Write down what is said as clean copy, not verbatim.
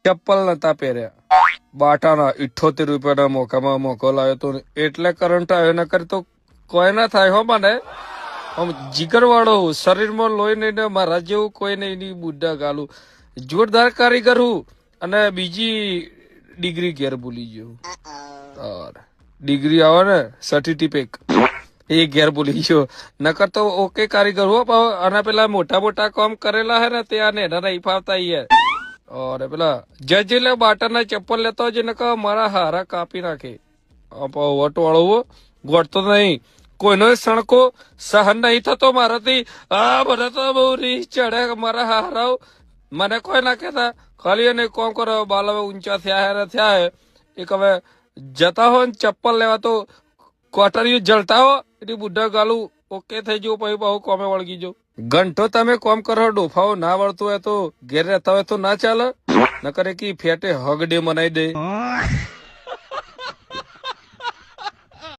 ચપ્પલ નતા પહેર્યા, બાટાના 78 રૂપિયાના મોકામાં મોકો લાવ્યો તો એટલે કરંટ આવ્યો. ન કરે તો કોઈ ના થાય હો. મને આમ જીગર વાળો શરીરમાં લોહી નહીં ને મારા જેવું કોઈ નહીં. બુઢા ગાલું જોરદાર કારીગર હું. અને બીજી ડિગ્રી ઘેર ભૂલી ગયો. ડિગ્રી આવે ને સર્ટિફિકેટ એ ઘેર ભૂલી ગયો. નકર તો ઓકે કારીગર હો. અને પેલા મોટા મોટા કામ કરેલા હે ને ત્યાં એના નહીં ફાવતા યાર. અરે પેલા જજ લે બાટાના ચપ્પલ લેતો હોય ને મારા હારા કાપી નાખે. વટ વાળો ગોળતો નહીં, કોઈનો સણકો સહન નહીં થતો મારાથી. મને તો બહુ રીસ ચડે મારા હારાઓ. મને કોઈ ના કહેતા, ખાલી એને કોમ કરો. બાલ હવે ઊંચા થયા હે એક હવે જતા હોય ને ચપ્પલ લેવા તો કોટરીઓ જલતા હો એટલે બુઢા ગાલું ઓકે થઈ જવું. પછી બહુ કોમે વળગી જવું. ઘંટો તમે કોમ કરો ડોફાઓ ના વળતું હોય તો ઘેર રહેતા હોય તો ના ચાલે. ન કરે કે ફેટે હગડે મનાઈ દે.